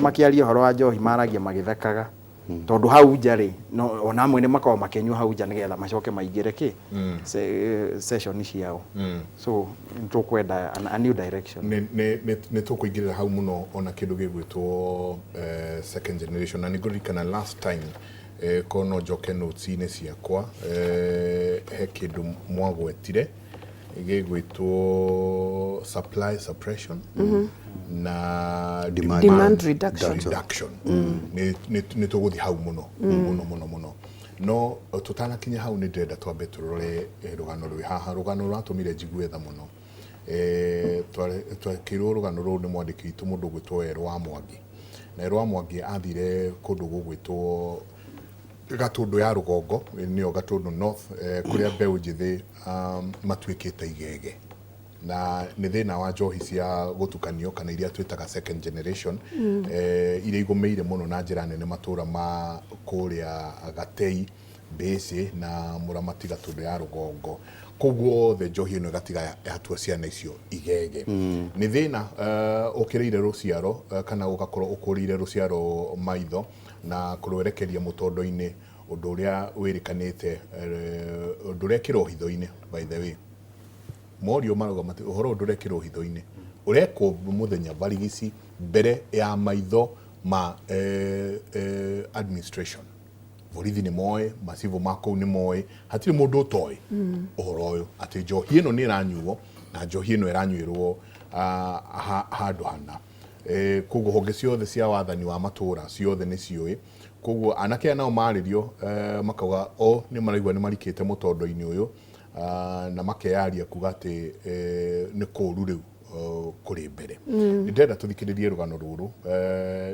makiaria horo wa njohi maragia magithekaga tondu hau nja ri no ona amwe ni makao makenywa hau nja nigetha macoke maingire ki session ciao so ntukwenda a new direction ne tukuingirira hau muno ona kindu gigwitwo second generation na nigurikana last time kono joke notes ine ciakwa he kindu mwagwetire gigwitwo supply suppression na demand reduction ni tuguthi hau muno muno no tutanakinya hau ni ndenda twambe turore rugano rwi haha rugano rwatumire njiguetha muno twakirwo rugano ru ni mwandiki witu mundu gwitwo Erwa Mwangi na Erwa Mwangi athire kundu gugwitwo Gatundu ya Rugongo niyo Gatundu North kuria mbeu njithi matuikite igege na ni thina wa njohi cia gutukanio kana iria twitaga second generation iria igumeire muno na njira nene matura ma kuria Gatei Mbisi na Muramati Gatundu ya Rugongo koguo the njohi ino gatiga hatua ciana icio igege ni thina ukiriire ruciaro kana ugakorwo ukurire ruciaro maitho na kurwerekeria mutondo-ini undu uria wirikanite undu uria kirohitho-ini by the way morio maruga mati uhoro undu uria kirohitho-ini ureko muthenya barigici mbere ya maitho ma administration borithi ni moe masivo mako ni moe hatiri mundu utoi uhoro uyu ati njohi ino ni iranyuo na njohi ino iranyuirwo handu hana koguo honge ciothe cia wathani wa matura ciothe ni cioi koguo anake nao maririo makauga o ni maraigwa ni marikite mutondo-ini uyu na makeyaria kuga ati ni kuru riu kuri mbere ndenda tuthikiririe rugano ruru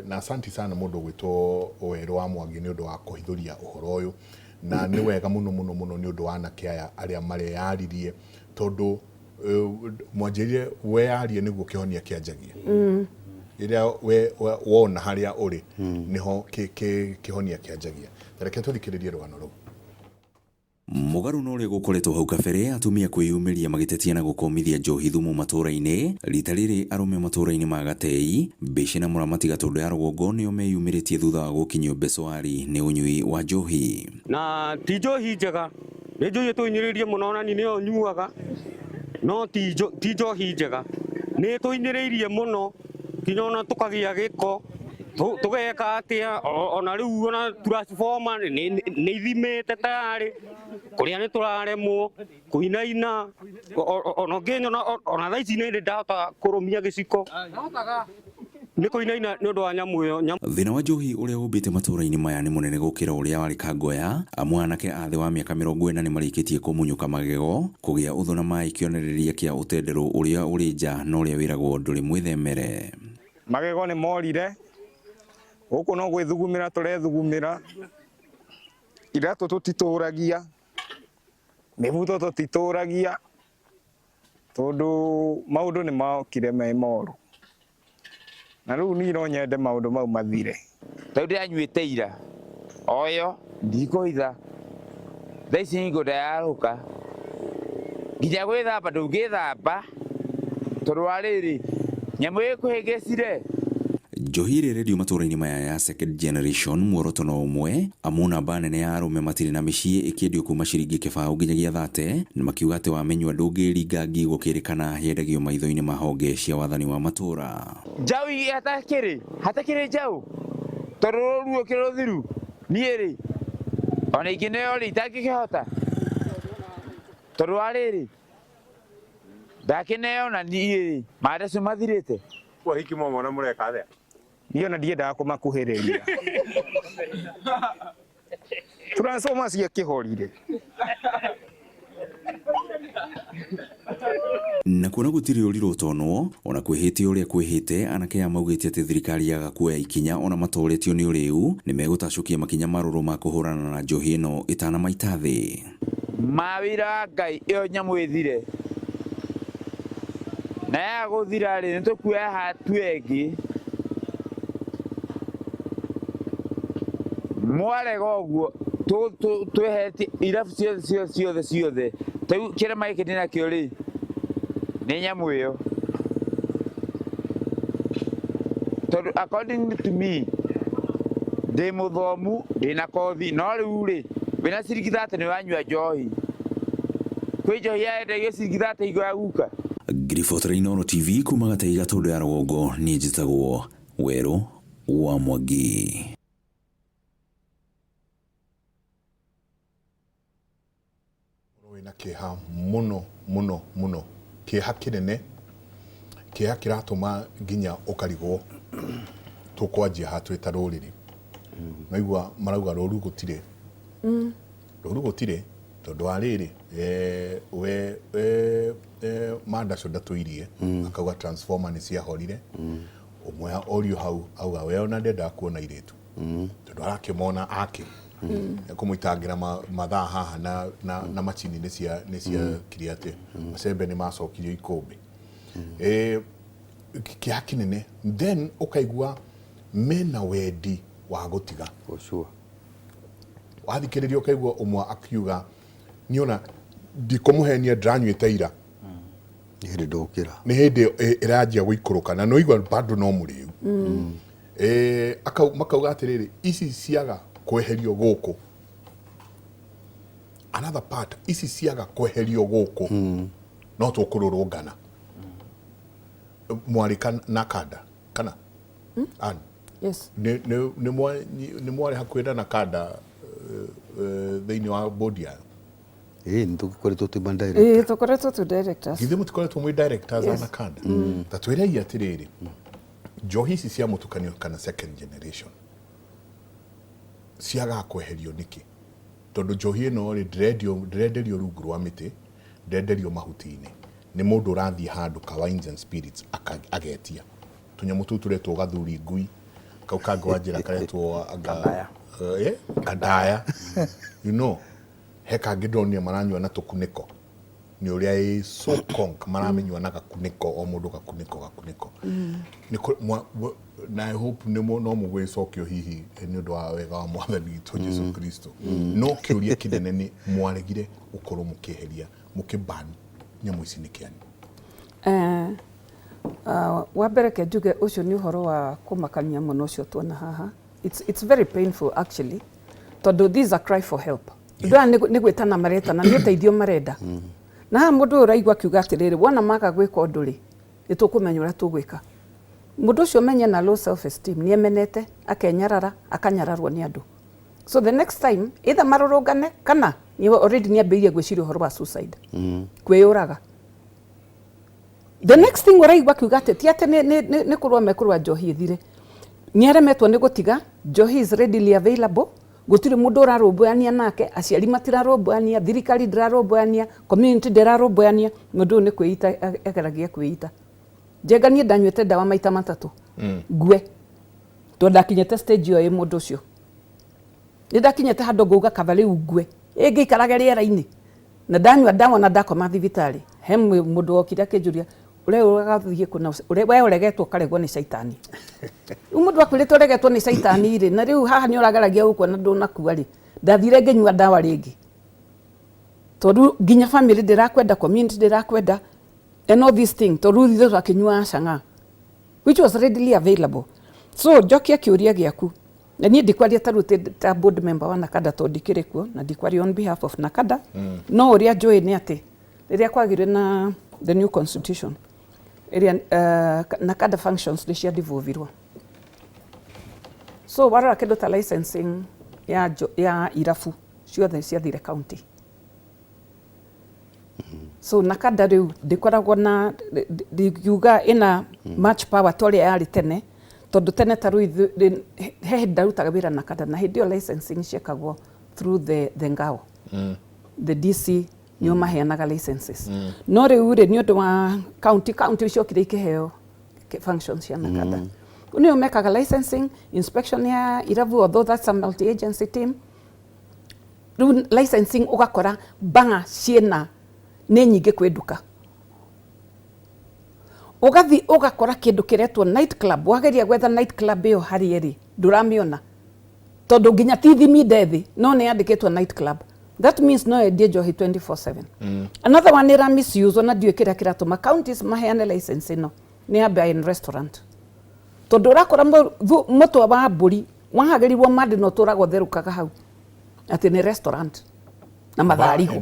na asanti sana mundu gwitwo Erwa Mwangi ni undu wa kuhithuria uhoro uyu na ni wega muno ni undu wa anake aya aria mareyaririe tondu mwanjirie weyarie niguo kihonia kianjagia iria we wona haria uri niho kihonia kianjagia reke tuthikiririe rugano ru mugaru no ri gukoretwo hau kabere atumia kwiyumiria magitetia na gukomithia njohi thumu matura-ini rita riri arume matura-ini ma Gatei Mbisi na Muramati Gatundu ya Rugongo nio meyumiritie thutha wa gukinyio Beswari ni unyui wa njohi na ti njohi njega ni njohi tuinyiririe muno na ni nio nyuaga no ti njohi njega ni tuinyiririe muno kinyona tukagia giko tugeka atia ona riu ona transformer ni ithimete tayari kuria ni turaremwo kuinaina ona nginya ona thaici ni ndahota kurumia giciko ni kuinaina ni undu wa nyamu iyo thina wa njohi uria umbite matura-ini maya ni munene gukira uria wari Kangoya amwe anake a thi wa miaka 40 ni marikitie kumunyuka magego kugia uthu na mai kionereria kia utenderu uria uri nja no uria wiragwo nduri mwithemere magego ni morire guku no gwithugumira turethugumira iratu tutituragia mibuto tutituragia tondu maundu ni maokire me moru na riu ni no nyende maundu mau mathire tondu anyuite ira oyo ndikoitha thaici ngo ndayaruka nginya gwithamba ndungithamba tondu wa riri nyamu ikuhingicire njohi rĩrĩ matura-ini maya ya second generation muoroto no umwe amuna banene ya arume matiri na mĩciĩ ĩkĩendio kuma ciringi 100 nginyagia 30 na makiuga atĩ wamenywa ndũngĩringa ngi gũkĩrĩkana yendagio maitho-inĩ ma honge cia wathani wa matura njau hatakĩrĩ njau tondũ ruo kĩrũthiru niĩ rĩ ona ingĩ nĩyo rĩ itangĩkĩhota tondũ wa rĩrĩ ndakĩneo na niĩ rĩ mandecu mathirĩte kwa hiki mama na mureka athia niyo na ndiendaga kumakuhĩrĩria transformer cia kĩhorire na kuona gutiri ũrirũ ũtonwo ona kwĩhĩte ũrĩa kwĩhĩte anake aya maugĩte atĩ thirikari yaga kuoya ikinya ona matoretio nĩ ũrĩu nĩ megũtacukia makinya marũrũ ma kũhũrana na njohi ĩno ĩtanamaita thĩ mawĩra Ngai ĩyo nyamũ ĩthire na ya gũthira rĩ nĩtũkuoya hatu ĩngĩ mwarega ũguo twĩhetie irabu ciothe tau kĩrema gĩkĩ ndĩnakĩo rĩ nĩ nyamũ ĩyo tondu according to me ndi muthomu ndina kothi no riu ri wina ciringi 30 ni wanyua njohi kwi njohi yaendagio ciringi 30 igwa ya guka. Ngiribotora Inooro TV kuma Gatei Gatundu ya Rũgongo, niĩ njĩtagwo Werũ wa Mwangi. Wĩna kĩeha mũno kĩeha kĩnene, kĩeha kĩratũma nginya ũkarigwo tũkwanjia ha twĩ ta rũrĩrĩ. Naigua marauga rũru gũtirĩ, rũru gũtirĩ tondũ wa rĩrĩ Mandaco ndatũirie akauga transformer nĩ ciahorire, ũmwe orio hau auga we ona ndendaga kuona irĩtu tondũ arakĩmona ake kũmũitangira mathaa haha na macini nĩ cia kiri atĩ macembe nĩ macokirio ikũmbĩ. Kĩeha kĩnene, then ũkaigua mena wendi wa gũtiga. Wathikĩrĩria ũkaigua ũmwe akiuga niona ndikũmũhenia ndanyuĩte ira nĩ hĩndĩ ĩranjia gũikũrũka na noigua bado no mũrĩu. Makauga atĩrĩrĩ, ici ciaga kweherio gũkũ, another part, ici ciaga kweherio gũkũ no tũkũrũrũngana. Mwarĩ na Kanda kana Yes. nĩ mwarĩ hakuhĩ na Kanda thĩinĩ wa bodi yayo? Nĩtũkoretwo twĩ ma directors. Tũkoretwo twĩ directors. Githĩ mũtikoretwo mwĩ directors ana Kanda? Ta twĩrei atĩrĩrĩ, njohi ici cia mũtukanio kana second generation ciaga kweherio nĩkĩ? Tondũ njohi ĩno rĩ ndĩrenderio rungu rwa mĩtĩ, ndĩrenderio mahuti-inĩ. Nĩ mũndũ ũrathiĩ handũ ka wines and spirits agetia tũnyamũ tũu tũretwo gathuri ngui, kau kangĩ wa njĩra karetwo kandaya. You know, he kangĩ ndonire maranyua na tũkunĩko, nĩ ũrĩa so conk maramenyua na gakunĩko, o mũndũ gakunĩko. Na I hope no mũgwĩcokio hihi nĩ ũndũ wa wega wa Mwathani witũ Jesu Kristo. No kĩũria kĩnene nĩ mwaregire ũkorwo mũkĩeheria mũkĩban nyamũ ici nĩ kĩani? Wa mbere ke njuge ũcio nĩ ũhoro wa kũmakania mũno ũcio tuona haha. It's very painful actually, tondũ these are cry for help. Ndũa nĩ gwĩtana maretana nĩ ũteithio marenda. Na haha mũndũ ũraigua akiuga atĩrĩrĩ, wona maga gwĩka ũndũ rĩ, nĩ tũkũmenya ũrĩa tũgwĩka. Mũndũ ũcio menye na low self esteem nĩ emenete, akenyarara, akanyararwo nĩ andũ. So the next time either marũrũngane kana ni already ni ambĩrĩrie gwĩciria ũhoro wa suicide, kwĩyũraga. The next thing ũraigua akiuga atĩ ti atĩ nĩ kũrũa mekũrũa njohi ĩthire, nĩ aremetwo nĩ gũtiga, njohi is readily available, gũtirĩ mũndũ ũrarũmbũyania nake, aciari matirarũmbũyania, thirikari ndĩrarũmbũyania, community ndĩrarũmbũyania, mũndũ nĩ kwĩita egeragia kwĩita. Njenga niĩ ndanyuĩte ndawa maita matatũ ngue, tondũ ndakinyĩte stage ĩyo mũndũ ũcio. Nĩ ndakinyĩte handũ ngauga kaba rĩu ngue ĩngĩikarage rĩera-inĩ, na ndanyua ndawa na ndakoma thibitarĩ. He mũndũ wokire akĩnjũria, ũregathiĩ kũna, we ũregetwo ũkaregwo nĩ caitani. Rĩu mũndũ akwĩrĩte ũregetwo nĩ caitani rĩ, na rĩu haha nĩ ũrageragia gũkua na ndũnakua rĩ, ndathire ngĩnyua ndawa rĩngĩ. Tondũ nginya family ndĩrakwenda, community ndĩrakwenda, and all these things, tondũ thithe twakinyua canga, which was readily available. So njokia kĩũria gĩaku, na niĩ ndikwaria ta board member wa NACADA tondũ ndikĩrĩ kuo, na ndikwaria on behalf of NACADA, no ũrĩa njũĩ nĩ atĩ rĩrĩa kwagire na the new constitution, ĩrĩa NACADA functions nĩ ciadivovirwo. So warora kĩndũ ta licensing ya irabu ciothe ciathire county. So NACADA rĩu ndĩkoragwo na ndiuga ĩna much power torĩa yarĩ tene, tondũ tene ta rĩu he hĩndĩ ndarutaga wĩra NACADA, na hĩndĩ ĩyo licensing ciekagwo through the ngao, the DC nĩo maheanaga licenses. No rĩu rĩ nĩ ũndũ wa county ciokire ikĩheo functions cia NACADA. Nĩo mekaga licensing, inspection ya irabu, although that's a multi-agency team. Rĩu licensing ũgakora banga ciena nĩ nyingĩ kwĩ nduka. Ũgathi ũgakora kĩndũ kĩretwo night club, wageria gwetha night club ĩyo harĩa ĩrĩ, ndũramĩona. Tondũ nginya ti thimi ndethi, no nĩ yandĩkĩtwo night club. That means no endie njohi 24/7. Another one ĩra misuse na ndiũĩ kĩrĩa kĩratũma counties maheane license ĩno nĩ ya bar and restaurant. tondu urakora mutwe wa mburi wahagirirwo mandi no turago therukaga hau ati ni restaurant na matharigo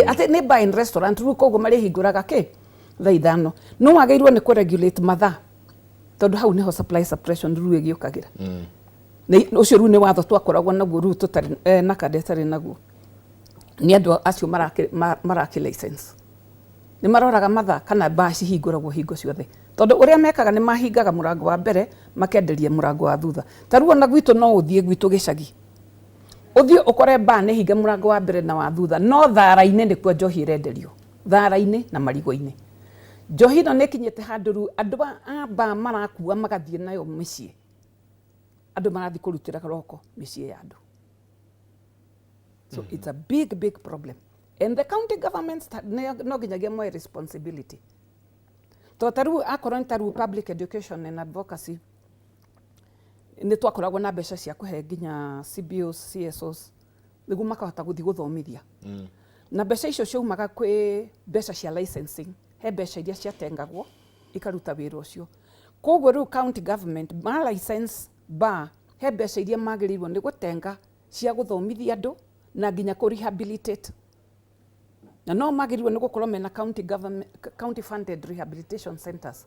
ati ni bar and restaurant ru koguo mari hinguraga ki thaa ithano no wageirwo ni ku regulate mathaa tondu hau niho supply suppression ru igiukagira na ucio ru ni watho twakoragwo naguo ru tutari na kadetari naguo ni andu acio maraki license ni maroraga mathaa kana bar cihinguragwo hingo ciothe tondu uria mekaga ni mahingaga murango wa mbere makenderia murango wa thutha taruo na gwitu no uthie gwitu gicagi uthie ukore bar ni hinga murango wa mbere na wa thutha no thara-ine ni kwa njohi irenderio thara-ine na marigo-ine njohi no nekinyete handu ru andu a bar marakua magathie nayo micii andu marathi kurutira roko micii ya andu so it's a big problem and the county governments no ginyagia more responsibility to taru akorwo taru public education and advocacy ni twakoragwo na mbeca cia kuhe nginya CBOs CSOs niguo makahota guthi guthomithia na mbeca icio ciumaga kwi mbeca cia licensing he mbeca iria ciatengagwo ikaruta wira ucio koguo riu county government ma license bar he mbeca iria magirirwo ni gutenga cia guthomithia andu na nginya ku rehabilitate na no magirirwo ni gukorwo mena county funded rehabilitation centers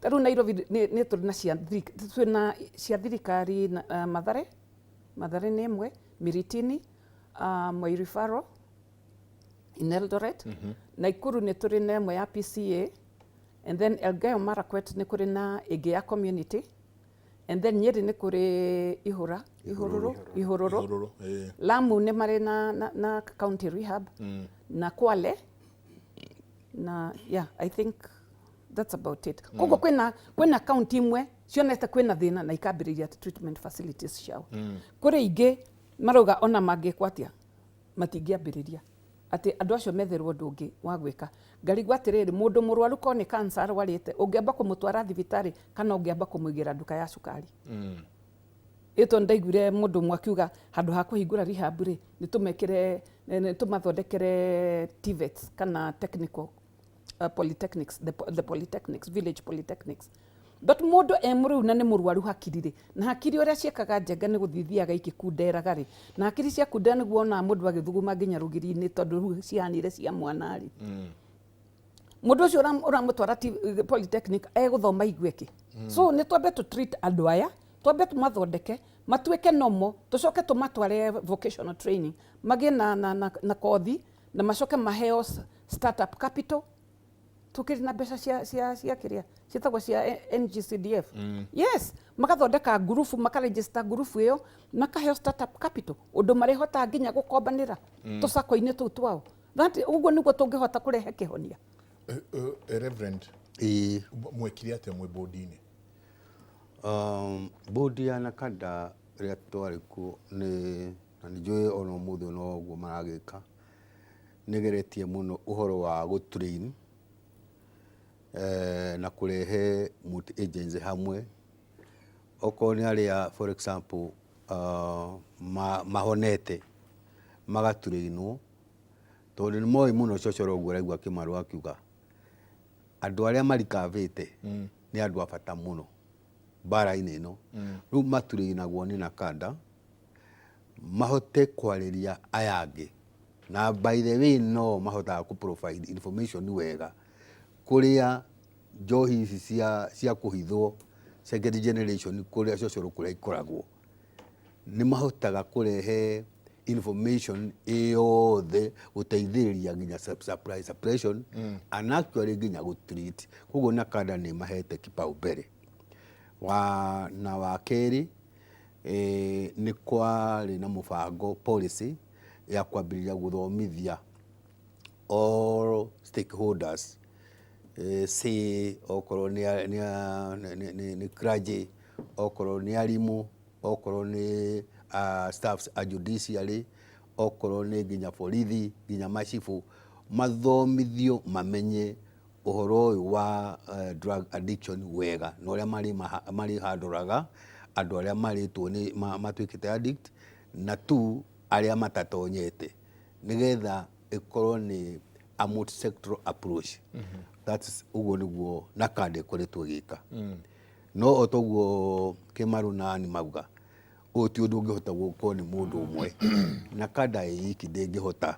taru Nairobi ni turi na cia thirikari Mathare ni imwe Miritini Moi Faro in Eldoret Naikuru ni turi na imwe ya PCA and then Elgeyo Marakwet ni kuri na igi ya community and then Nyeri ni kuri Ihororo Lamu ni mari na county rehab na Kwale na yeah I think that's about it koguo kwina county imwe cionete kwina thina na ikambiriria treatment facilities ciao kuri ingi maroga ona mangikwatia matingiambiriria ati andu acio metherwo ndungi wa gwika ngarigwa atiriri mundu murwaru ko ni cancer arwarite ungiamba kumutwara thibitari kana ungiamba kumuigira nduka ya cukari ito ndaiguire mundu mwakiuga handu ha kuhingura rehab ri ni tumathondekere TVETs kana technical polytechnics the polytechnics village polytechnics but mundu emuru na ni murwaru hakiri na hakiri uria ciekaga njenga ni guthithiaga ikikunderaga ri na hakiri cia kunda ni guona mundu agithuguma nginya rugiri-ini tondu ru cianire cia mwana ri mundu ucio uramutwara polytechnic guthoma igweki so ni twambe to treat andu aya twambe tumathondeke matuike nomo tucoke tumatware vocational training magie na kothi na macoke maheo startup capital tukiri na mbeca cia kiria cietagwo cia NGCDF yes makathondeka group makaregister group iyo makaheo startup capital undu marihota nginya gukombanira tusako-ini tu twao that uguo niguo tungihota kurehe kihonia Reverend mwekire atia mwe bodi-ini bodi ya Nakada ria twari ku ni na njui ono muthu no guo maragika nigeretie muno uhoro wa gutrain na kurehe multi agency hamwe oko ni aria for example mahonete magatrainwo tondu ni moi muno cocoro guo raigua kimaru akiuga andu aria marikavite ni andu abata muno bara-ini ino riu maturainagwo ni Nakada mahote kwariria ayangi na by the way no mahotaga ku provide information wega kuria njohi ici cia kuhithwo second generation kuria cocoro kuria ikoragwo ni mahotaga kurehe information yothe guteithiriria nginya supply suppression and actually nginya gutreat koguo Nakada ni mahete kipaumbele na wa keri ni kwari na mubango policy ya kwambiriria guthomithia all stakeholders say okorwo ni clergy okorwo ni arimu okorwo ni staffs a judiciary okorwo ni nginya borithi nginya macibu mathomithio mamenye uhoro uyu wa drug addiction wega no ria mari handuraga andu aria maritwo ni matwikite addict na tu aria matatonyete nigetha ikorwo ni a multi-sectoral approach that's uguo niguo Nakada ikoretwo gika no otoguo Kimaru na ni mauga o ti undu ngihota guko ni mundu umwe na kada iki ndingihota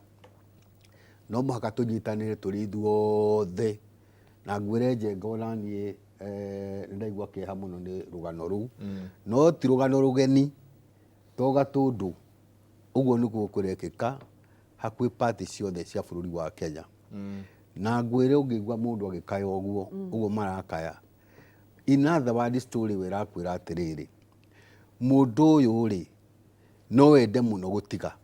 no muhaka tunyitanire turi ithuothe na ngwire Njenga ona nie ndaigua kieha muno ni rugano ruu no ti rugano rugeni to Gatundu uguo niguo kurekeka hakwi party ciothe cia bururi wa Kenya na ngwire ungigua mundu agikaya uguo marakaya in other words story wirakwira atiriri mundu uyu ri no wende muno gutiga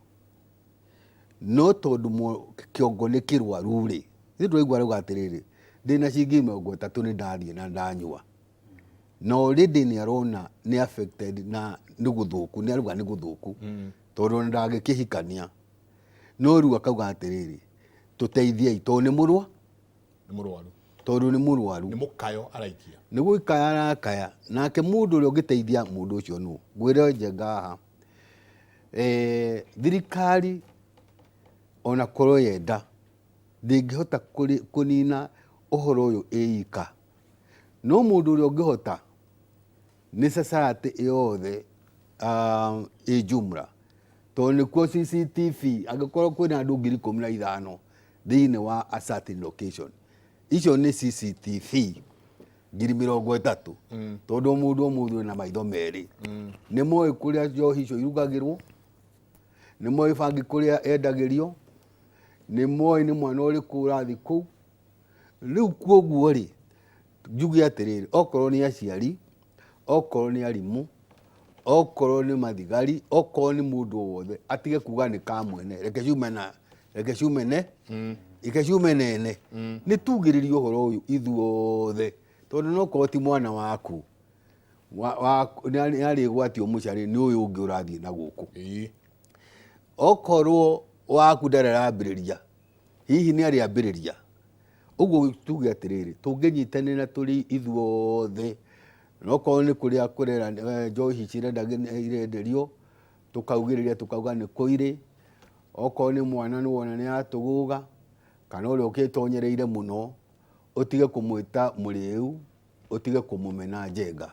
no tondu kiongo ni kirwaru ri ndiraigua ruga atiriri ndina cingi 30 ni ndathie na ndanyua no already ni arona ni affected na ni guthuku ni aruga ni guthuku tondu ndagikihikania no riu akauga atiriri tuteithie ito ni murwaru tondu ni murwaru ni mukayo araikia ni guikaya arakaya nake mundu uria ungiteithia mundu ucio nu ngwire Njenga haha thirikari ona korwo yenda ndingihota kunina uhoro uyu iika no mundu uria ungihota ni society yothe jumla to ni ko CCTV agikorwo kwina andu 15,000 thiini wa a certain location icio ni CCTV 30,000 tondu mundu na maitho meri ni moe kuria njohi icio irugagirwo ni moe bangi kuria endagirio ni moe ni mwana uriku urathi kuu riu koguo ri njugi atiriri okorwo ni aciari okorwo ni arimu okorwo ni mathigari okorwo ni mundu wothe atige kuga ni ka mwene reke ciume nene ni tugiririe uhoro uyu ithuothe tondu no korwo ti mwana waku ni arigwatio mucari ni uyu ungi urathie na guku okorwo waku ndararambiriria hihi ni ariambiriria uguo tuge atiriri tunginyitanira turi ithuothe no korwo ni kuria kurera njohi irenderio tukaugiriria tukauga ni kuiri okorwo ni mwana ni wona ni atuguga kana uria ukitonyereire muno utige kumwita muriu utige kumumena Njenga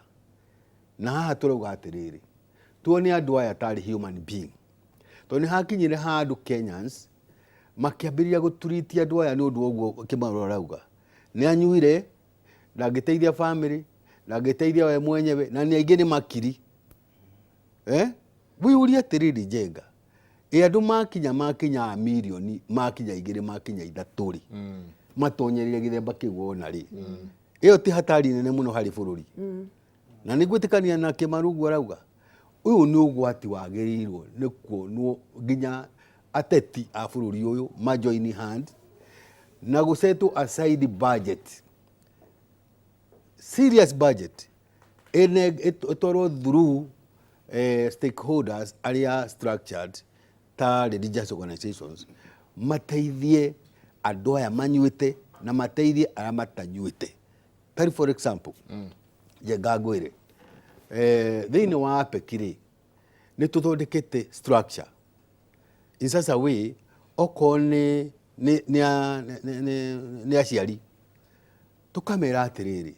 na haha turauga atiriri tuone andu aya tari human being to ni hakinyire handu Kenyans makiambiriria guturitia andu aya ni undu uguo Kimaru arauga ni anyuire ndangiteithia family ndangiteithia we mwenyewe na ni aingi ni makiri wiuria atiriri Njenga andu makinya milioni makinya 2 makinya 3 matonyerire githemba kiu ona ri iyo ti hatari nene muno hari bururi na nigwitikania na Kimaru guo arauga uyu ni ugwati wagirirwo ni kuonwo nginya ateti a bururi uyu ma join hand na gusetu aside budget serious budget etoro through stakeholders aria structured ta religious organizations mateithie andu aya manyuite na mateithie aria matanyuite for example Njenga ngwire thiini wa apekiri ni tuthondekete structure in such a way oko ni aciari tukamera atiriri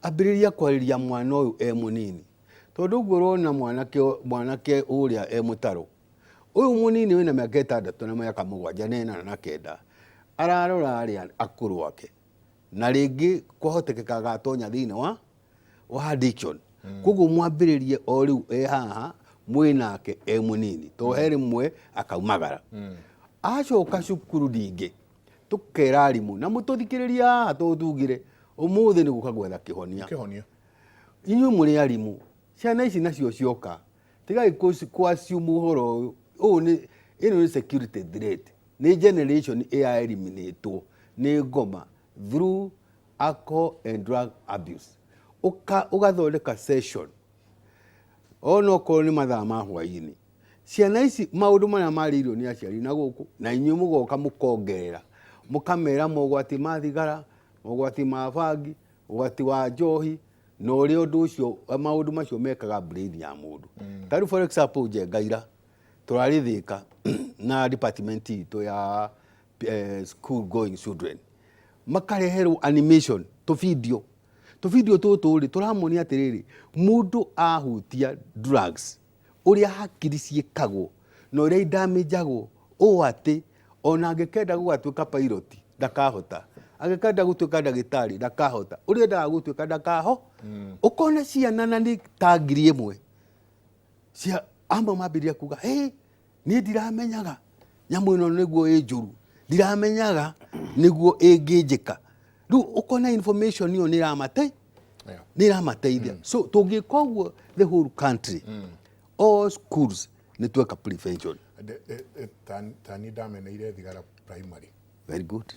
ambiriria kwariria mwana uyu munini tondu guo rona mwanake uria mutaro uyu munini wina miaka 6 na miaka 7 na 9 ararora aria akuru wake na ringi kwahotekeka gatonya thiini wa addiction koguo mwambiririe o riu haha mwinake munini to heri mwe akaumagara acoka cukuru ringi tukera arimu na mututhikiriria haha tutugire umuthi ni guka gwetha kihonia inyuĩ muri arimu ciana ici nacio cioka tigai kwassume uhoro uyu ino ni security threat ni generation eliminate ni ngoma through alcohol and drug abuse ugathondeka session ono okorwo ni mathaa ma hwaini ciana ici maundu maria maririo ni aciari na guku na inyuĩ mugoka mukongerera mukamera mogwati ma thigara mogwati ma bangi mogwati wa njohi no uri undu ucio maundu macio mekaga brain ya mundu tari for example Njenga ira turari thika na department ito ya school going children makareherwo animation to video to video tũtũ tũramonia atĩrĩrĩ mũndũ ahutia drugs ũrĩa hakiri ciĩkagwo na ũrĩa indamĩjagwo ũũ atĩ ona angĩkenda gũgatuĩka pilot ndakahota, angĩkenda gũtuĩka ndagĩtarĩ ndakahota, ũrĩa endaga gũtuĩka ndakaho. Ũkona ciana na nĩ ta ngiri ĩmwe cia amwe mambĩrĩria kuga niĩ ndiramenyaga nyamũ ĩno nĩguo ĩ njũru, ndiramenyaga nĩguo ĩngĩnjĩka. Rĩu ũkona information ĩyo nĩ ĩramateithia. So tũngĩka ũguo the whole country, all schools nĩ tweka prevention. Tani ndameneire thigara primary. Very good.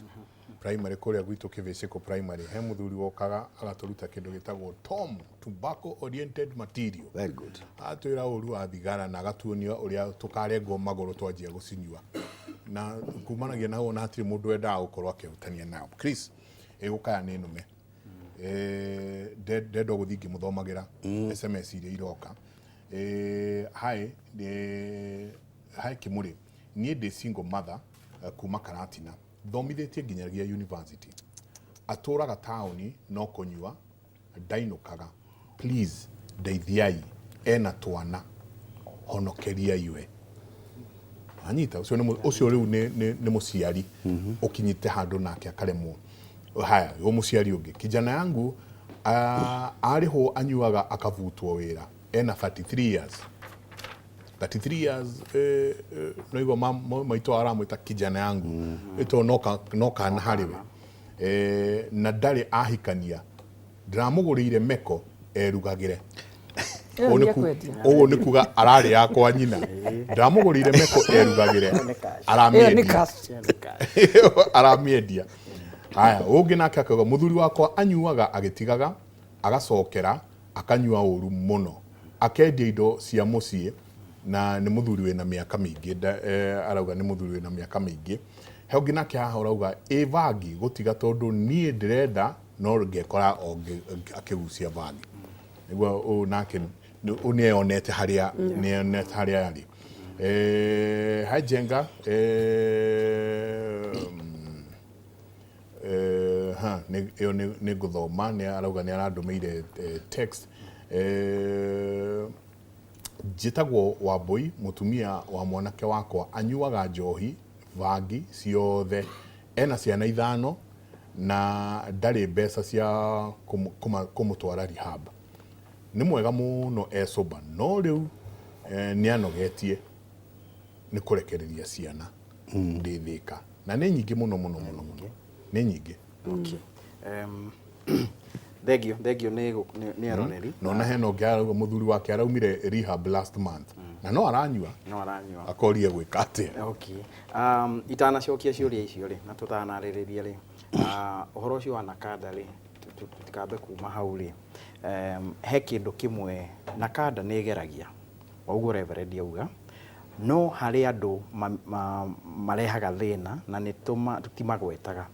Primary kũrĩa gwitũ Kĩvĩcĩko primary he mũthuri wokaga agatũruta kĩndũ gĩtagwo TOM, tobacco oriented material. Very good. Atwĩra ũru wa thigara na agatuonia ũrĩa tũkarengwo magũrũ twanjia gũcinyua, na kumanagia nao na hatirĩ mũndũ endaga gũkorwo akĩhutania nao. Chris ĩgũkaya nĩ nũme ndenda gũthiĩ ngĩmũthomagĩra SMS iria iroka. Hi Kimuri, niĩ ndĩ single mother kuma Karatina, thomithĩtie nginyagia university, atũraga taũni no kũnyua ndainũkaga, please ndeithiai, ena twana honokeria iwe. Anyita ũcio rĩu nĩ mũciari ũkinyite handũ nake akaremwo. Haya mũciari ũngĩ, kijana yangu arĩho anyuaga akavutwo wĩra, ena 33 years. 33 years noigo maitũ aramwĩta kijana yangu ĩto noka na harĩwe na ndarĩ ahikania, ndiramũgũrĩire meko erugagĩre. Ũguo nĩ kuga ararĩ yakwa nyina, ndiramũgũrĩire meko erugagĩre aramĩendia. Haya ũngĩ nake akauga mũthuri wakwa anyuaga agĩtigaga agacokera akanyua ũru mũno, akendia indo cia mũciĩ na nĩ mũthuri wĩna mĩaka mĩingĩ. Arauga nĩ mũthuri wĩna mĩaka mĩingĩ. He ũngĩ nake haha ũrauga vangi gũtiga tondũ niĩ ndĩrenda no ngekora akĩgucia vangi. Nĩguo ũũ nake nĩeyonete harĩa arĩ. Hi Jenga, ĩyo nĩ ngũthoma, nĩ arauga nĩ arandũmĩire text. Njĩtagwo Wambui, mũtumia wa mwanake wakwa anyuaga njohi vangi ciothe, ena ciana 5 na ndarĩ mbeca cia kũmũtwara rehab. Nĩ mwega mũno sober, no rĩu nĩ anogetie nĩ kũrekereria ciana ndĩthĩka, na nĩ nyingĩ mũno nĩ nyingĩ. Okay. Thegio nĩ aroreri. No na heno ngĩarauga mũthuri wake araumire rehab last month na no aranyua akorie gwĩka atĩa. Okay. Itanacokia ciũria icio rĩ na tũtanarĩrĩria rĩ, ũhoro ũcio wa NACADA rĩ tutikambe kuma hau rĩ, he kĩndũ kĩmwe NACADA nĩ ĩgeragia ũguo Reverend auga, no harĩ andũ marehaga thĩna na nĩ tũtimagwetaga.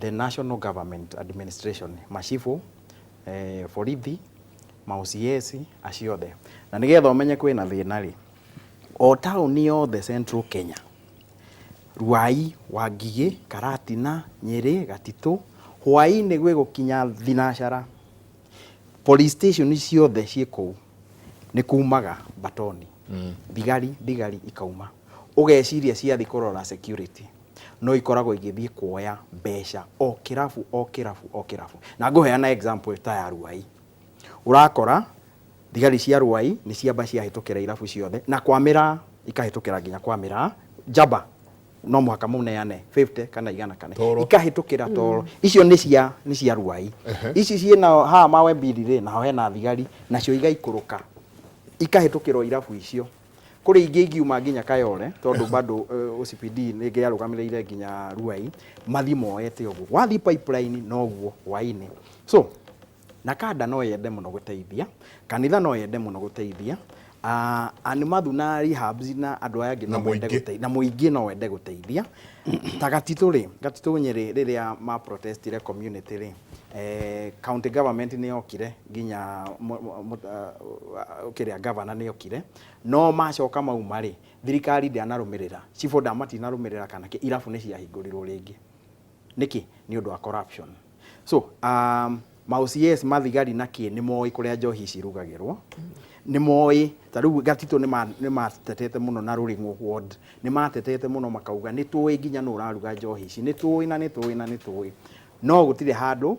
The National Government Administration, macibu, borithi, ma-OCS, aciothe. Na nĩgetha ũmenye kwĩna thĩna rĩ, o taũni yothe Central Kenya, Ruai, Wangigĩ, Karatina, Nyĩrĩ, Gatitũ, hwaĩ-inĩ gwĩgũkinya thinacara, police station ciothe ciĩ kũu nĩ kumaga batoni, thigari ikauma. Ũgeciria ciathi kũrora security, no ikoragwo igĩthiĩ kuoya mbeca o kĩrabu. Na ngũheana example ta ya Ruai. Ũrakora thigari cia Ruai nĩ ciamba ciahĩtũkĩra irabu ciothe na kwamĩra ikahĩtũkĩra nginya kwamĩra Jaba, no mũhaka mũneane 50 kana 100 kana ikahĩtũkĩra toro. Icio nĩ cia Ruai. Ici ciĩna haha mawebiri rĩ naho hena thigari nacio igaikũrũka ikahĩtũkĩra irabu icio. Kũrĩ ingĩ ingiuma nginya Kayole tondũ bado OCPD nĩ yarũgamĩrĩire nginya Ruai, mathi moete ũguo. Wathi pipeline no ũguo hwaĩ-inĩ. So NACADA no yende mũno gũteithia, kanitha no yende mũno gũteithia, animathu na rehabs na andũ aya angĩ no wende gũteithia, na mũingĩ no wende gũteithia. Ta Gatitũ Nyĩrĩ rĩrĩa ma protestire community rĩ, county government nĩ yokire nginya kĩrĩa governor nĩ yokire, no macoka mauma rĩ thirikari ndĩanarũmĩrĩra, cibũ matinarũmĩrĩra kana irabu nĩ ciahingũrirwo rĩngĩ. Nĩkĩ? Nĩ ũndũ wa corruption. So OCS mathigari na kie ni moi kuria njohi cirugagirwo ni moi ta riu Gatito ni matetete muno na Ruring'o ward ni matetete muno makauga ni tuwi nginya no raruga njohi ici ni tuwi na ni tuwi na ni tuwi no gutire handu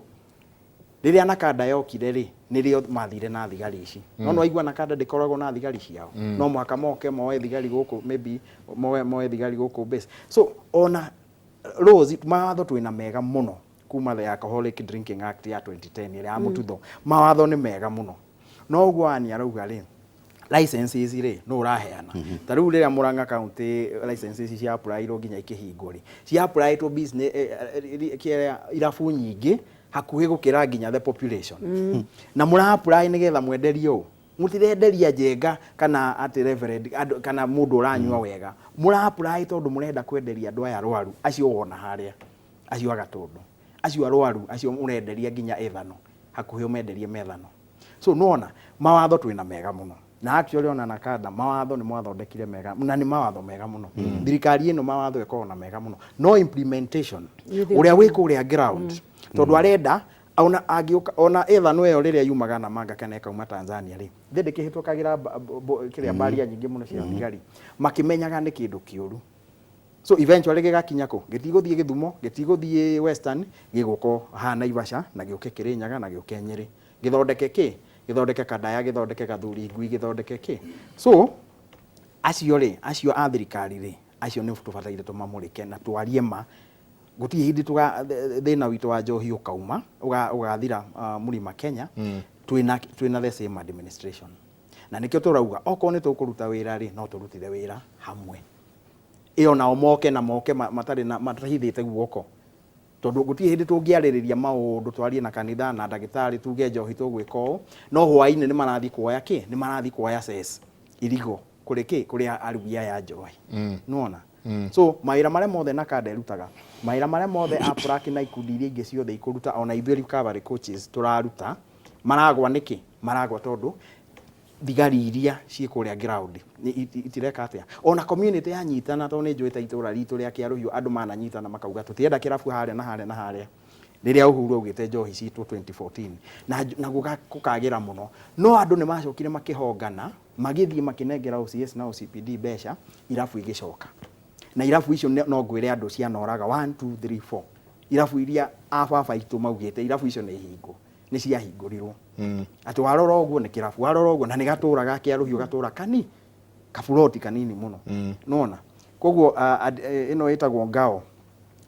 riria Nakada yokire ri nirio mathire na thigari ici no aigua Nakada ndikoragwo na thigari ciao no mwaka moke moe thigari guku maybe moe thigari guku base so ona Rose mawatho twina mega muno kuma the Alcoholic Drinking Act ya 2010 ire ya mututho mawatho ni mega muno no gwani arauga ri licenses ri no uraheana ta riu riria Murang'a County licenses cia apply ro nginya ikihingwo ri cia apply to business kiera irabu nyingi hakuhi gukira nginya the population na mura apply nigetha mwenderio mutirenderia njenga kana ati reverend kana mundu uranyua wega mura apply tondu murenda kwenderia andu aya arwaru acio wona haria acio Gatundu acio arwaru acio murenderia nginya ethano hakuhi umenderie methano so nona mawatho twina mega muno na actually ona Nakada mawatho ni mwathondekire mega na ni mawatho mega muno thirikari ino mawatho eko na mega muno no implementation uria wiko uria ground tondu arenda ona agioka ona ethano eyo riria yumaga na manga kana ekauma Tanzania ri thende kihitukagira kiria baria nyingi muno cia thigari makimenyaga ni kindu kiuru so eventually gigakinya ko gitiguthie Githumo gitiguthie Western giguko ha Naivasha na giuke Kirinyaga na giuke Nyeri githondeke ki githondeke Kadaya githondeke Gathuri Ngui githondeke ki so acio a thirikari ri acio ni tubataire tumamurike na twarie ma guti hindi tuga thina witu wa njohi ukauma ugathira Murima Kenya twina the same administration na nikio turauga oko ni tukuruta wira ri no turutire wira hamwe iyo nao moke matari na matahithite guoko tondu guti hindi tungiaririria maundu twarie na kanitha na ndagitari tuge njohi tugwiko no hwaini ni marathi kuoya ki ni marathi kuoya ses irigo kuri arugi ya njohi nuona so maira mare mothe Nakada irutaga maira mare mothe apraki na ikundi iria ingi ciothe ikuruta ona ithuĩ recovery coaches turaruta maragwa niki maragwa tondu thigari iria ciikuria ground itireka atia ona community yanyitana tondu ni njuite itura ritu ria Kiaruhiu andu mananyitana makauga tutienda kirabu haria na haria na haria riria Uhuru ugite njohi citu 2014 na gukagira muno no andu ni macokire makihongana magithie makinengera OCS na OCPD besha irabu igicoka na irabu icio no ngwire andu cia noraga 1 2 3 4 irabu iria ababa itu maugite irabu icio ni hingo ni cia hingurirwo ati warora uguo ni kirabu warora uguo na ni gaturaga Kiaruhiu gatura kani kaburoti kanini muno nona koguo ino itagwo ngao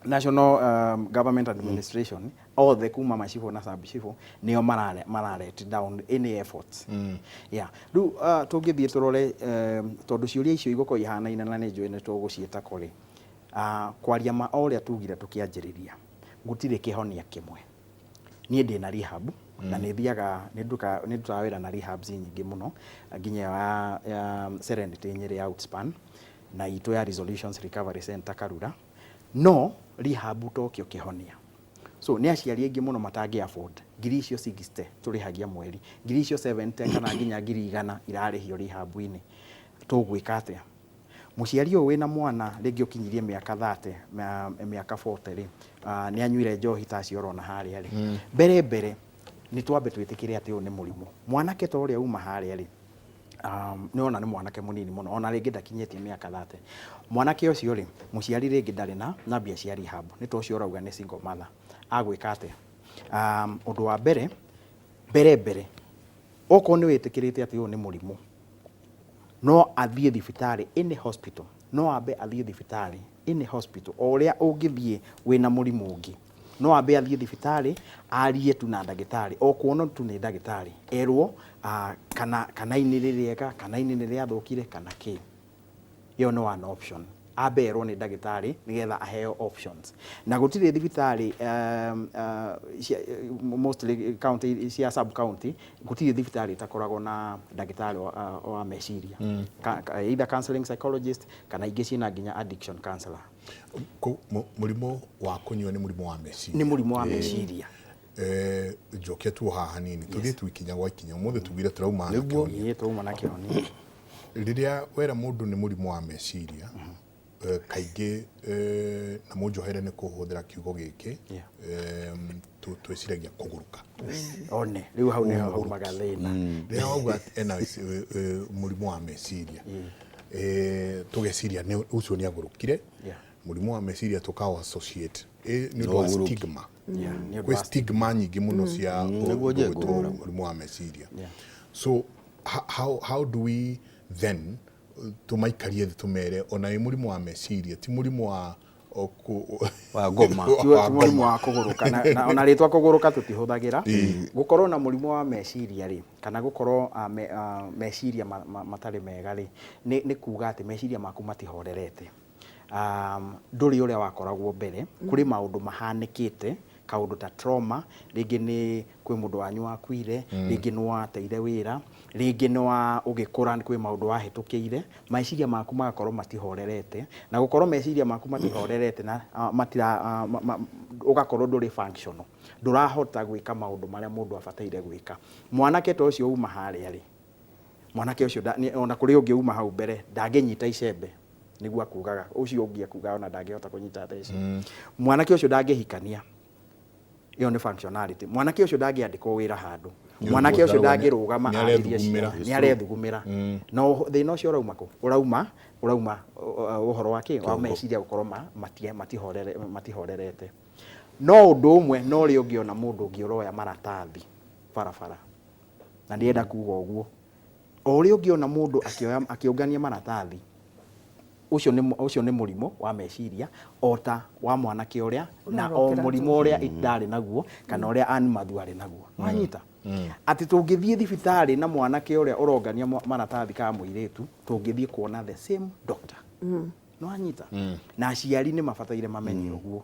National Government Administration all the kuma machifu na sub-chifu nio marare down any efforts yeah du tungithie turore tondu ciuria icio igoko ihanaine na njui ni tugucieta kuri kwaria ma oria tugire tukianjiriria gutire kihonia kimwe nie ndina rehab na nithiaga nindutawira na rehabs nyingi muno nginya ya Serenity Nyeri Outspan na ito ya Resolutions Recovery Center Karura no rehab tokyo kihonia so ni aciari aingi muno matangi afford ngiri icio 60 turihagia mweri ngiri icio 70 kana nginya ngiri 100 irarihio rehab-ini tugwika atia muciari uyu wina mwana ringi ukinyirie miaka 30 miaka 40 ri ni anyuire njohi ta ciorona haria ri mbere ni twambe twitikire ati uyu ni murimu mwanake ta uria uma haria ri niona ni mwanake munini muno ona ringi ndakinyetie miaka 30 mwanake ucio ri muciari ringi ndari na mbia cia rehab ni to cio urauga ni single mother agwika atia undu wa mbere oko ni witikirite ati uyu ni murimu no athie thibitari in hospital no abe athie thibitari in hospital oria ungithie wina murimu ungi no abe athie thibitari arie tu na ndagitari okuona tu ni ndagitari erwo kana ini ririega kana ini ni riathukire kana ki iyo no one option abe erwo ni ndagitari nigetha aheo options na gutire thibitari mostly county cia sub county gutire thibitari takoragwo na ndagitari wa meciria either counseling psychologist kana ingi cina nginya addiction counselor murimu wa kunywa ni murimu wa meciria ni murimu wa meciria njokia tu haha nini tuthie twikinya gwakinya mothe tugire turauma na kioni ye turauma na kioni riria wera mundu ni murimu wa meciria kaingi na munjohere ni kuhuthira kiugo giki tweciragia kuguruka one riu hau ni ho magathina rĩrĩa wauga ena mũrimũ wa meciria tũgeciria ũcio nĩ agũrũkire mũrimũ wa meciria tũkaũ associate nĩ ũndũ wa stigma kwĩ stigma nyingĩ mũno cia mũrimũ wa meciria so how do we then tumaikarie tumere ona ĩ mũrimũ wa meciria ti mũrimũ wa ngoma mũrimũ wa kũgũrũka na ona rĩtwa kũgũrũka tũtihũthagĩra gũkorwo na mũrimũ wa meciria rĩ kana gũkorwo meciria matarĩ mega rĩ nĩ kuga atĩ meciria maku matihorerete ndũrĩ ũrĩa wakoragwo mbere kũrĩ maũndũ mahanĩkĩte kaũndũ ta trauma rĩngĩ nĩ kwĩ mũndũ wanyu wakuire rĩngĩ nĩ wateire wĩra rĩngĩ nĩ ũgĩkũra kwĩ maũndũ wahĩtũkĩire meciria maku magakorwo matihorerete na gũkorwo meciria maku matihorerete na ũgakorwo ndũrĩ functional ndũrahota gwĩka maũndũ marĩa mũndũ abataire gwĩka mwanake ta ũcio uma harĩa rĩ mwanake ũcio ona kũrĩ ũngĩ uma hau mbere ndangĩnyita icembe nĩguo akugaga ũcio ũngĩ akugaga ona ndangĩhota kũnyita theci mwanake ũcio ndangĩhikania iyo nĩ functionality mwanake ũcio ndangĩandĩkwo wĩra handũ mwanake ũcio ndangĩrũgama nĩ arethugumĩra no thĩna ũcio ũrauma kũ ũrauma ũhoro wake wa meciria gũkorwo matihorerete no ũndũ ũmwe no ũrĩa ũngĩona mũndũ ũngĩ ũroya maratathi barabara na ndĩenda kuga ũguo o ũrĩa ũngĩona mũndũ akĩongania maratathi ucio nĩ mũrimũ wa meciria ota wa mwanake ũrĩa na o mũrimũ ũrĩa itarĩ naguo kana ũrĩa animathu arĩ naguo wanyita atĩ tũngĩthiĩ thibitarĩ na mwanake ũrĩa ũrongania maratathi ka mũirĩtu tũngĩthiĩ kuona the same doctor no wanyita na aciari nĩ mabataire mamenye ũguo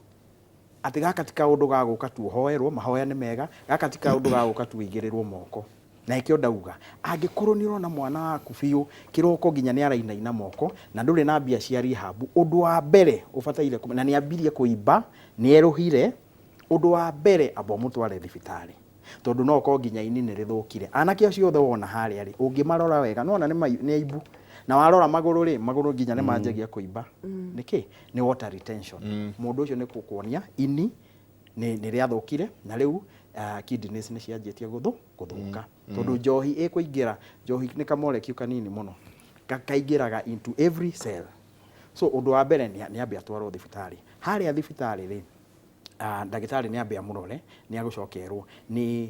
atĩ gaka ti kaũndũ ga gũka tu hoerwo mahoya nĩ mega gaka ti kaũndũ ga gũka tu igĩrĩrwo moko na ikio ndauga angĩkorwo nĩ ũrona mwana waku biũ kĩroko nginya nĩ arainaina moko na ndũrĩ na mbia cia rehab ũndũ wa mbere ũbataire na nĩ ambirie kũimba nĩ eruhire ũndũ wa mbere amba mũtware thibitarĩ tondũ no ko nginya ini nĩ rĩthũkire anake acio othe wona harĩa rĩ ũngĩmarora wega no ona nĩ aibu na warora magũrũ nginya nĩ manjagia kũimba nĩkĩ nĩ water retention mũndũ ũcio nĩ kuonia ini nĩ rĩathũkire na rĩu kidneys nĩ cianjĩtie gũthũka tondũ njohi ĩkũingĩra njohi nĩ kamolecule kanini mũno kaingĩraga into every cell so ũndũ wa mbere nĩ ambia atwarwo thibitarĩ harĩa thibitarĩ rĩ ndagĩtarĩ nĩ ambia mũrore nĩ agũcokerwo nĩ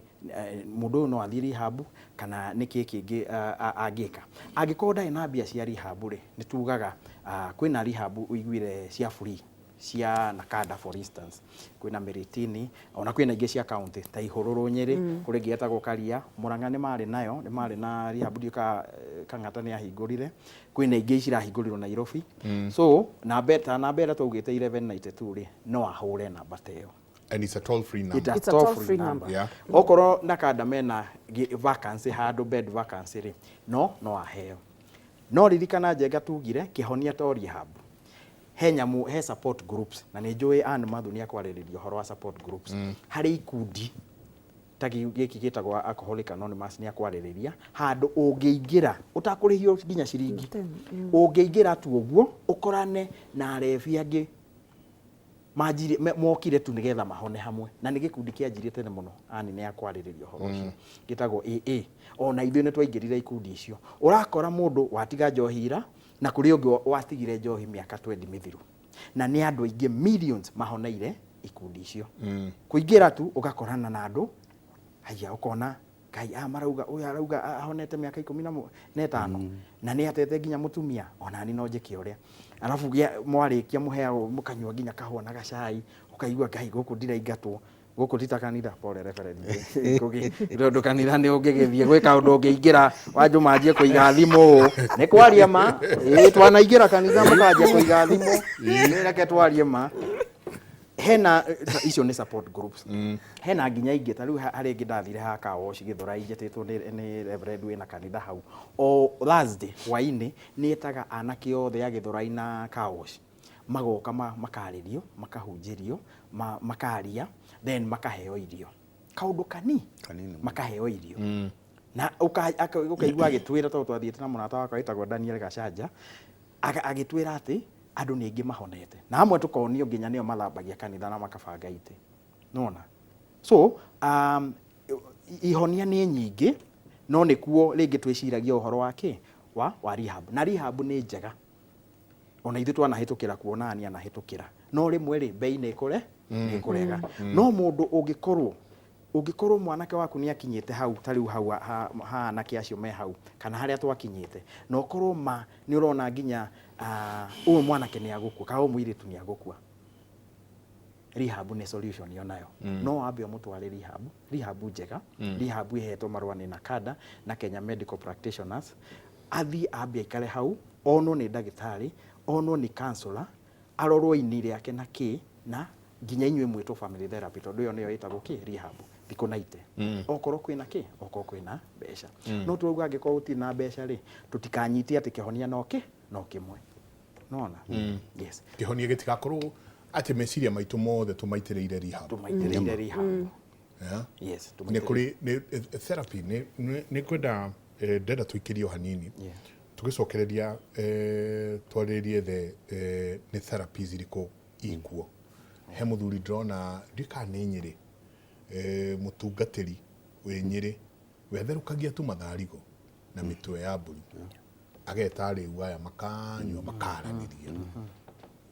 mũndũ no athiĩ rehab kana nĩ kĩngĩ angĩka angĩkorwo ndarĩ na mbia cia rehab rĩ nĩ tugaga kwĩna rehab ũiguire cia free cia Nakada for instance kwĩna Miritini ona kwĩna ingĩ cia county ta Ihũrũrũ Nyĩrĩ kũrĩ ingĩ etagwo Karia Murang'a nĩ marĩ na rehab Kang'ata nĩ ahingũrire kwĩna ingĩ cirahingũrirwo Nairobi so namba ĩrĩa twaugĩte 1192 rĩ no ahũre namba ta ĩyo and it's a toll free number It's a toll free number yeah okorwo Nakada mena vacancy handũ bed vacancy rĩ no aheo no ririkana njenga tugire kĩhonia to rehab he support groups na nĩ njũĩ animathu nĩ akwarĩrĩria ũhoro wa support groups harĩ ikundi ta gĩkĩ gĩtagwo Alcoholics Anonymous nĩ akwarĩrĩria handũ ũngĩingĩra ũtakũrĩhio nginya ciringi ũngĩingĩra tu ũguo ũkorane na arebi angĩ mokire tu nĩgetha mahone hamwe na nĩ gĩkundi kĩanjirie tene mũno ani nĩ akwarĩrĩria ũhoro ũcio gĩtagwo AA ona ithuĩ nĩ twaingĩrire ikundi icio ũrakora mũndũ watiga njohira na kũrĩ ũngĩ watigire njohi mĩaka 20 mĩthiru na nĩ andũ aingĩ millions mahoneire ikundi icio kũingĩra tu ũgakorana na andũ haya ũkona Ngai marauga ũyũ arauga ahonete mĩaka 15 na nĩ atete nginya mũtumia ona ni no njĩke ũrĩa alafu mwarĩkia mũheao mũkanyua nginya kahũa na gacai ũkaigua Ngai gũkũ ndiraingatwo gũkũ tita kanitha pole reference ndũ kanitha nĩ ũngĩgĩthiĩ gwĩka ũndũ ũngĩingĩra wanjũ manjie kũiga thimũ nĩ kwaria ma twanaingĩra kanitha mũkanjia kũiga thimũ reke twarie ma hena icio nĩ support groups hena nginya ingĩ ta rĩu harĩ ingĩ ndathire ha Kaoshi Gĩthũrai njĩtĩtwo nĩ Reverend wĩna kanitha hau o Thursday hwainĩ nĩ etaga anake othe a Gĩthũrai na Kaoshi magoka makarĩrio makahunjĩrio makaria then makaheo irio kaũndũ kanini makaheo irio na ũkaigua agĩtwĩra tondũ twathiĩte na mũrata wakwa wĩtagwo Daniel Gacanja agĩtwĩra atĩ andũ nĩ aingĩ mahonete na amwe tũkonio nginya nĩo mathambagia kanitha na makabanga itĩ nona So ihonia nĩ nyingĩ no nĩkuo rĩngĩ twĩciragia ũhoro wake wa rehab, na rehab nĩ njega ona ithuĩ twanahĩtũkĩra kuonania na hĩtũkĩra, no rĩmwe rĩ bei nĩ kũrega. No mũndũ ũngĩkorwo mwanake waku nĩ akinyĩte hau ta rĩu hau ha anake acio me hau kana harĩa twakinyĩte na ũkorwo nĩ ũrona nginya ũyũ mwanake nĩ agũkua kana ũyũ mũirĩtu nĩ agũkua, rehab nĩ solution yonayo. No wambe ũmũtware rehab njega, rehab ihetwo marũa nĩ NACADA na Kenya Medical Practitioners, athiĩ ambe aikare hau, onwo nĩ ndagĩtarĩ, onwo nĩ counselor, arorwo ini rĩake na kĩ, na nginya inyuĩ mwĩtwo family therapy, tondũ ĩyo nĩyo ĩtagwo kĩ rehab thikũ 90. Okorwo kwĩna kĩ, okorwo kwĩna mbeca. No tuuga angĩkorwo gũtirĩ na mbeca rĩ, tũtikanyitie atĩ kĩhonia no kĩmwe. Nona? Yes. Kĩhonia gĩtigakorwo atĩ meciria maitũ mothe tũmaitĩrĩire rehab. Tũmaitĩrĩire rehab. Yes, nĩ kũrĩ therapy nĩ kwenda ndenda tũikĩrio hanini tũgĩcokereria twarĩrie nĩ therapies irĩkũ ikuo. He mũthuri ndĩrona ndika nĩ Nyĩrĩ, mũtungatĩri wĩ Nyĩrĩ wetherũkagia tu matharigo na mĩtwe ya mbũri ageta rĩu aya makanyua makaranĩria,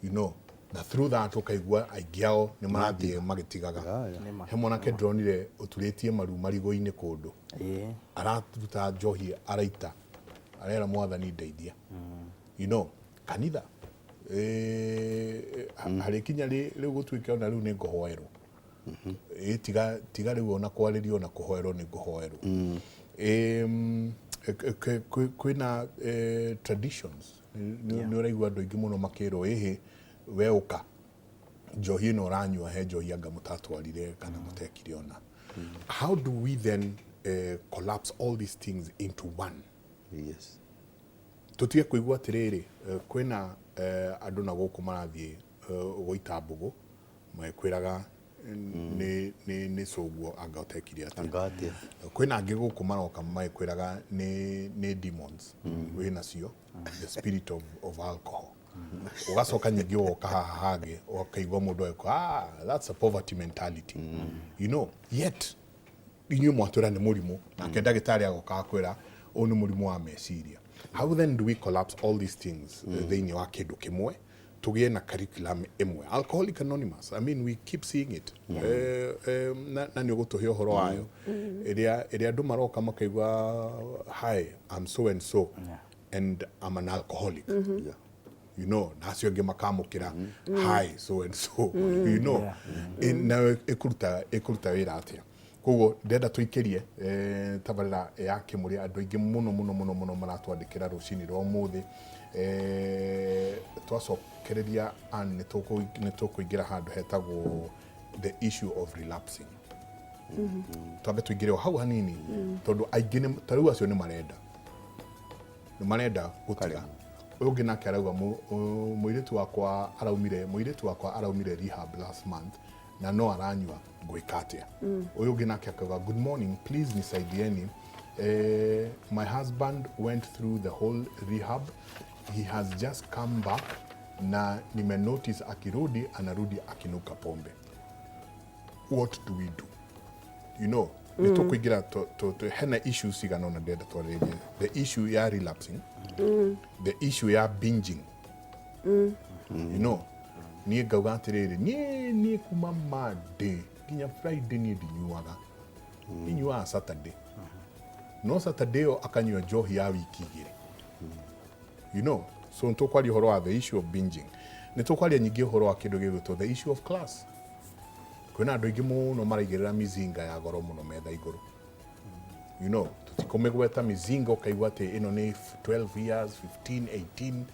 you know, na through that ukaigua aingĩ ao nĩ marathiĩ magĩtigaga. He mwanake ndĩronire ũturĩtie maru marigũ-inĩ kũndũ, aratuta njohi araita, arera Mwathani ndeithia, you know, kanitha harĩ kinya rĩu gũtuĩke ona rĩu nĩ ngũhoerwo, tiga rĩu ona kwarĩrio na kũhoerwo nĩ ngũhoerwo. Kwĩna traditions, nĩ ũraigua andũ aingĩ mũno makĩrwo ĩhĩ we ũka njohi ĩno ũranyua he njohi anga mũtatwarire kana mũtekire ona. How do we then collapse all these things into one? Yes. Tutige kuigua atĩrĩrĩ, kwĩna andũ na gũkũ marathiĩ gũita mbũgũ makwĩraga nĩ cũguo anga ũtekire atĩa. Kwĩna angĩ gũkũ maroka makwĩraga nĩ demons wĩ nacio, the spirit of alcohol. Ugacoka nyingĩ woka haha hangĩ ũkaigua mũndũ eko that's a poverty mentality, you know, yet inyuĩ mwatwĩra nĩ mũrimũ nake ndagĩtarĩ agoka akwĩra ũyũ nĩ mũrimũ wa meciria. How then do we collapse all these things thĩinĩ wa kĩndũ kĩmwe tũgĩe na curriculum ĩmwe? Alcoholics Anonymous, I mean, we keep seeing it, na nĩ ũgũtũhe ũhoro wayo ĩrĩa andũ maroka makaigua hi, I'm so and so and I'm an alcoholic, you know, na acio angĩ makamũkĩra hi, so and so, you know, na ĩkũruta wĩra atĩa. Koguo ndenda tũikĩrie tabarĩra ya kĩmũrĩ andũ aingĩ mũno maratwandĩkĩra rũcinĩ rwa ũmũthĩ. Twacokereria nĩ tũkũingĩra handũ hetagwo the issue of relapsing. Twambe tũingĩre o hau hanini tondũ aingĩ ta rĩu acio nĩ marenda gũtiga. Ũyũ ũngĩ nake arauga mũirĩtu wakwa araumire rehab last month na no aranyua ngwĩka atĩa. Ũyũ ũngĩ nake akauga good morning, please nisaidieni, my husband went through the whole rehab, he has just come back na nimenotice akirudi anarudi akinuka pombe. What do we do? You know, nĩ tũkũingĩra hena issues cigana na ndenda twarĩrĩrie. The issue ya relapsing, the issue ya binging, you know, niĩ ngauga atĩrĩrĩ, niĩ kuma Monday nginya Friday niĩ ndinyuaga, ndinyuaga Saturday, no Saturday o akanyua njohi ya wiki igĩrĩ, you know. So nĩtũkwaria ũhoro wa the issue of binging, nĩtũkwaria nyingĩ ũhoro wa kĩndũ gĩgwĩtwo the issue of class. Kwĩna andũ aingĩ mũno maraigĩrĩra mizinga ya goro mũno metha igũrũ, you know, tũtikũmĩgweta mizinga ũkaigua atĩ ĩno nĩ 12 years 15 18,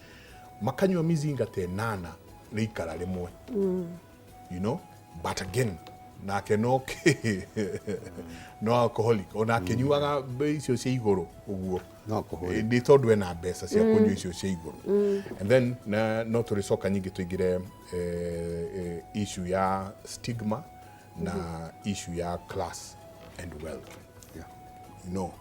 makanyua mizinga te 8 rĩikara rĩmwe, you know, but again nake no alcoholic ona akĩnyuaga icio cia igũrũ ũguo nĩ tondũ ena mbeca cia kũnyua icio cia igũrũ. And then no tũrĩcoka nyingĩ tũingĩre issue ya stigma na issue ya class and wealth, you know.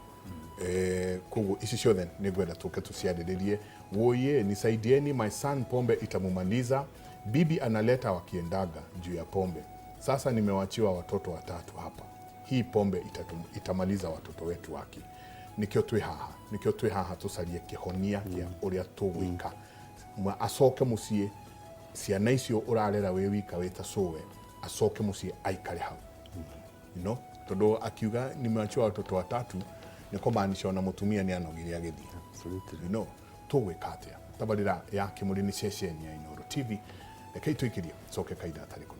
Koguo ici ciothe nĩ ngwenda tũke tũciarĩrĩrie. Woye nisaidieni, my son pombe itamumaliza, bibi analeta wakiendaga juu ya pombe. Sasa nimewachiwa watoto watatu hapa. Hii pombe itamaliza watoto wetu waki. Nikio twi haha tucarie kihonia kia uria tugwika. Acoke mucie ciana icio urarera we wika wita sowe acoke mucie aikare hau. You know, tondu akiuga nimewachiwa watoto watatu ni kumaanisha ona mutumia ni anogire agithia. Absolutely. You know, tugwika atia tabarira ya Kimuri ni ceceni ya Inooro TV. Rekei tuikirie coke kaida tariko